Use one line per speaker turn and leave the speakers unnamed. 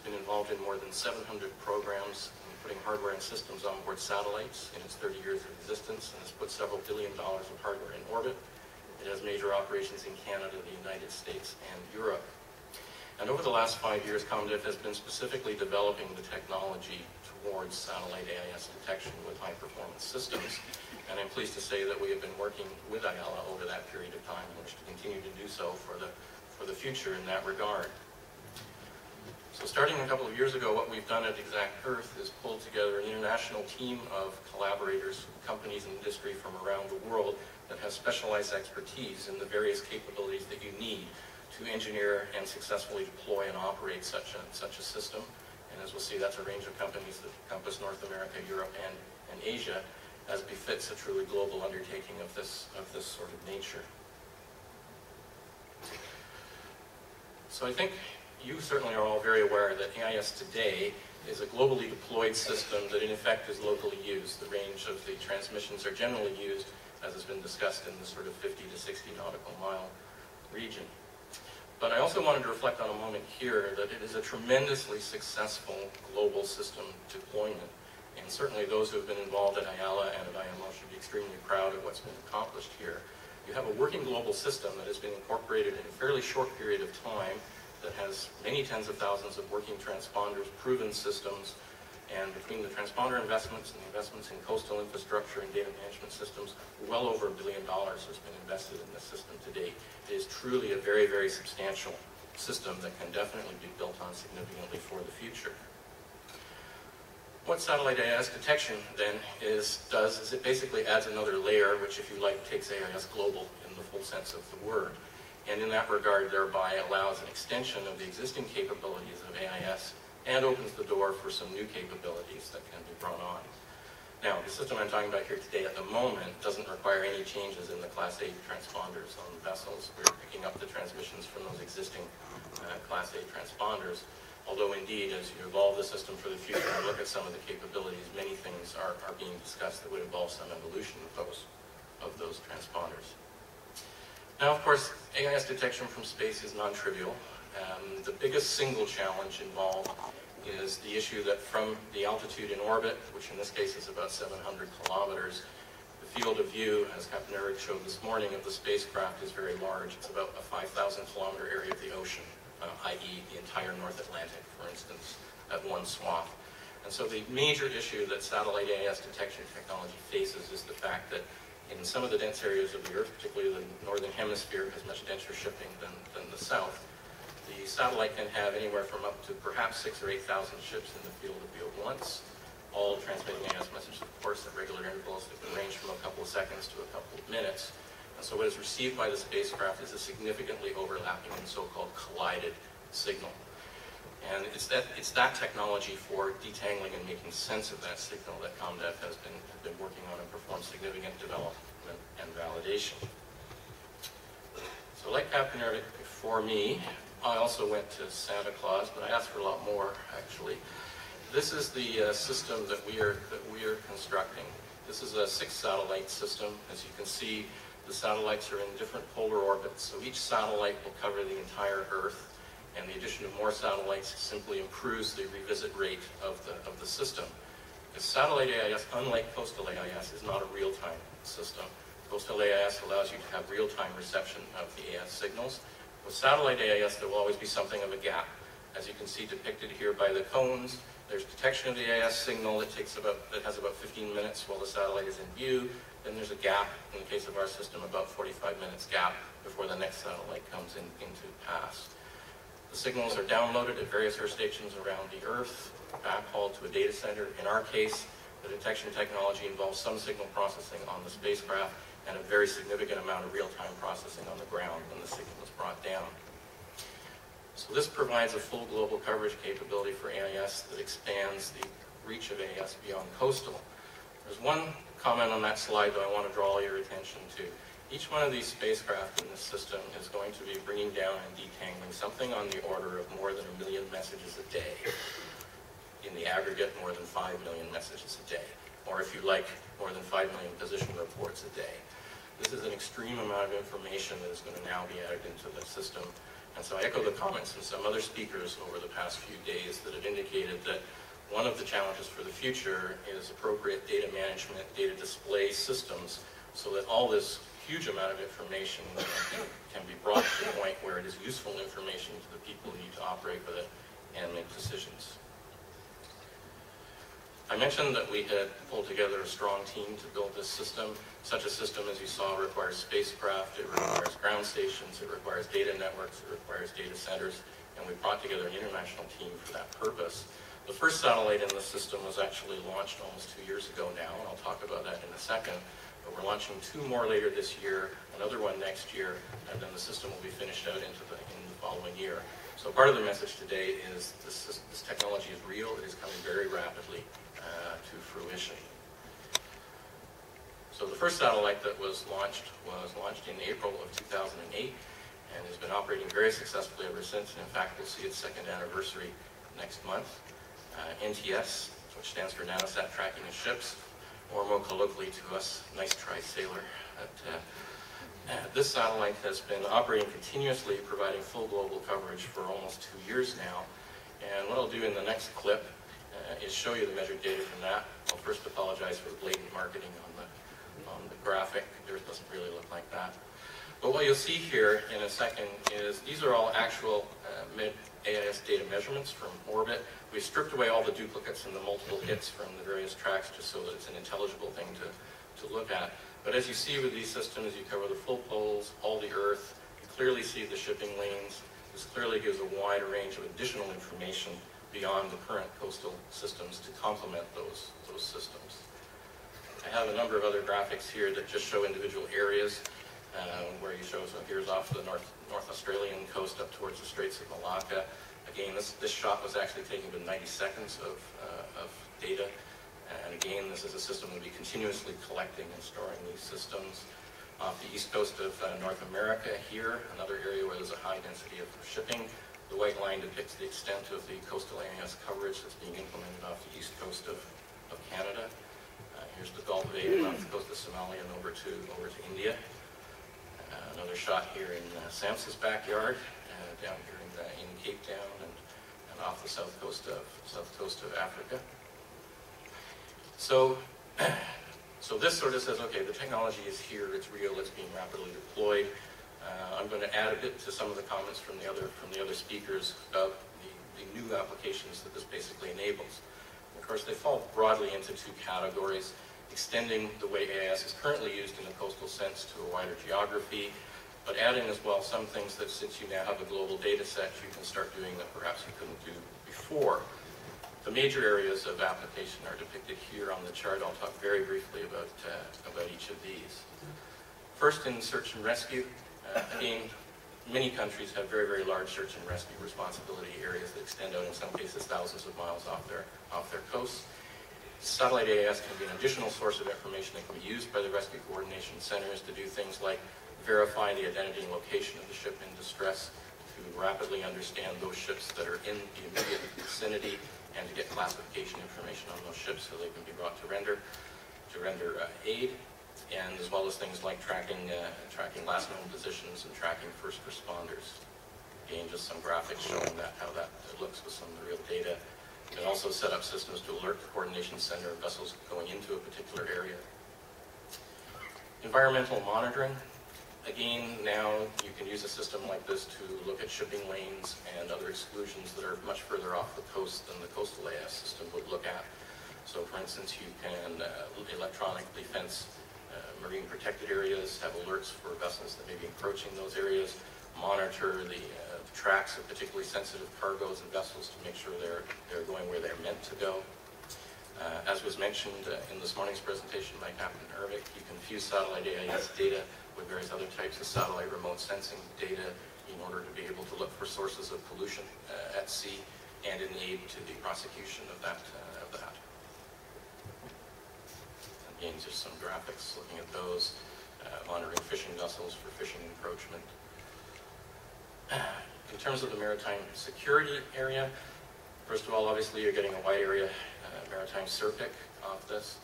been involved in more than 700 programs in putting hardware and systems on board satellites in its 30 years of existence, and has put several $1 billion of hardware in orbit. It has major operations in Canada, the United States, and Europe. And over the last 5 years, ComDev has been specifically developing the technology towards satellite AIS detection with high-performance systems. And I'm pleased to say that we have been working with IALA over that period of time, and wish to continue to do so for the future in that regard. So starting a couple of years ago, what we've done at Exact Earth is pull together an international team of collaborators, companies and industry from around the world that has specialized expertise in the various capabilities that you need to engineer and successfully deploy and operate such a system. And as we'll see, that's a range of companies that encompass North America, Europe, and Asia, as befits a truly global undertaking of this sort of nature. So I think you certainly are all very aware that AIS today is a globally deployed system that in effect is locally used. The range of the transmissions are generally used, as has been discussed, in the sort of 50 to 60 nautical mile region. But I also wanted to reflect on a moment here that it is a tremendously successful global system deployment. And certainly those who have been involved at IALA and at IMO should be extremely proud of what's been accomplished here. You have a working global system that has been incorporated in a fairly short period of time, that has many tens of thousands of working transponders, proven systems, and between the transponder investments and the investments in coastal infrastructure and data management systems, well over $1 billion has been invested in this system to date. It is truly a very, very substantial system that can definitely be built on significantly for the future. What satellite AIS detection then does is it basically adds another layer, which if you like takes AIS global in the full sense of the word. And in that regard, thereby allows an extension of the existing capabilities of AIS and opens the door for some new capabilities that can be brought on. Now, the system I'm talking about here today at the moment doesn't require any changes in the Class A transponders on the vessels. We're picking up the transmissions from those existing Class A transponders. Although indeed, as you evolve the system for the future and look at some of the capabilities, many things are being discussed that would involve some evolution of those transponders. Now, of course, AIS detection from space is non-trivial. The biggest single challenge involved is the issue that from the altitude in orbit, which in this case is about 700 kilometers, the field of view, as Captain Eric showed this morning, of the spacecraft is very large. It's about a 5,000 kilometer area of the ocean, i.e. the entire North Atlantic, for instance, at one swath. And so the major issue that satellite AIS detection technology faces is the fact that in some of the dense areas of the Earth, particularly the northern hemisphere, has much denser shipping than the south. The satellite can have anywhere from up to perhaps 6,000 or 8,000 ships in the field of view at once, all transmitting AIS messages, of course, at regular intervals that can range from a couple of seconds to a couple of minutes. And so what is received by the spacecraft is a significantly overlapping and so-called collided signal. And it's that technology for detangling and making sense of that signal that ComDev has been working on and performed significant development and validation. So like Captain Eric before me, I also went to Santa Claus, but I asked for a lot more, actually. This is the system that we are constructing. This is a 6-satellite system. As you can see, the satellites are in different polar orbits, so each satellite will cover the entire Earth. And the addition of more satellites simply improves the revisit rate of the system. Because satellite AIS, unlike coastal AIS, is not a real-time system. Coastal AIS allows you to have real-time reception of the AIS signals. With satellite AIS, there will always be something of a gap. As you can see depicted here by the cones, there's detection of the AIS signal that has about 15 minutes while the satellite is in view. Then there's a gap, in the case of our system, about 45 minutes gap before the next satellite comes into pass. The signals are downloaded at various Earth stations around the Earth, backhauled to a data center. In our case, the detection technology involves some signal processing on the spacecraft and a very significant amount of real-time processing on the ground when the signal is brought down. So this provides a full global coverage capability for AIS that expands the reach of AIS beyond coastal. There's one comment on that slide that I want to draw your attention to. Each one of these spacecraft in this system is going to be bringing down and detangling something on the order of more than 1 million messages a day. In the aggregate, more than 5 million messages a day. Or if you like, more than 5 million position reports a day. This is an extreme amount of information that is going to now be added into the system. And so I echo the comments from some other speakers over the past few days that have indicated that one of the challenges for the future is appropriate data management, data display systems, so that all this huge amount of information can be brought to the point where it is useful information to the people who need to operate with it and make decisions. I mentioned that we had pulled together a strong team to build this system. Such a system, as you saw, requires spacecraft, it requires ground stations, it requires data networks, it requires data centers, and we brought together an international team for that purpose. The first satellite in the system was actually launched almost 2 years ago now, and I'll talk about that in a second. But we're launching 2 more later this year, another one next year, and then the system will be finished out in the following year. So part of the message today is this technology is real, it is coming very rapidly to fruition. So the first satellite that was launched in April of 2008 and has been operating very successfully ever since. And in fact, we'll see its 2nd anniversary next month. NTS, which stands for Nanosat Tracking of Ships, or more colloquially to us, nice try sailor. This satellite has been operating continuously, providing full global coverage for almost 2 years now. And what I'll do in the next clip is show you the measured data from that. I'll first apologize for the blatant marketing on the graphic. It doesn't really look like that. But what you'll see here in a second is these are all actual AIS data measurements from orbit. We've stripped away all the duplicates and the multiple hits from the various tracks just so that it's an intelligible thing to look at. But as you see with these systems, you cover the full poles, all the Earth. You clearly see the shipping lanes. This clearly gives a wide range of additional information beyond the current coastal systems to complement those systems. I have a number of other graphics here that just show individual areas where you show, so here's off the North Australian coast up towards the Straits of Malacca. Again, this shot was actually taken with 90 seconds of data. And again, this is a system that will be continuously collecting and storing these systems. Off the east coast of North America here, another area where there's a high density of shipping. The white line depicts the extent of the coastal AIS coverage that's being implemented off the east coast of Canada. Here's the Gulf of Aden off the coast of Somalia and over to India. Another shot here in Samsa's backyard, down here in Cape Town and off the south coast of Africa. So this sort of says, okay, the technology is here, it's real, it's being rapidly deployed. I'm going to add a bit to some of the comments from the other speakers about the new applications that this basically enables. Of course, they fall broadly into 2 categories: extending the way AIS is currently used in the coastal sense to a wider geography, but adding as well some things that, since you now have a global data set, you can start doing that perhaps you couldn't do before. The major areas of application are depicted here on the chart. I'll talk very briefly about each of these. First, in search and rescue. Again, many countries have very, very large search and rescue responsibility areas that extend out, in some cases, thousands of miles off their coasts. Satellite AIS can be an additional source of information that can be used by the rescue coordination centers to do things like verify the identity and location of the ship in distress, to rapidly understand those ships that are in the immediate vicinity, and to get classification information on those ships so they can be brought to render aid, and as well as things like tracking last known positions and tracking first responders. Again, just some graphics showing how that looks with some of the real data. You can also set up systems to alert the coordination center of vessels going into a particular area. Environmental monitoring. Again, now you can use a system like this to look at shipping lanes and other exclusions that are much further off the coast than the coastal AIS system would look at. So for instance, you can electronically fence marine protected areas, have alerts for vessels that may be encroaching those areas, monitor the tracks of particularly sensitive cargoes and vessels to make sure they're going where they're meant to go. As was mentioned in this morning's presentation by Captain Ervik, you can fuse satellite AIS data with various other types of satellite remote sensing data in order to be able to look for sources of pollution at sea and in aid to the prosecution of that. Again, just some graphics looking at those, monitoring fishing vessels for fishing encroachment. In terms of the maritime security area, first of all, obviously you're getting a wide area maritime SERPIC off this.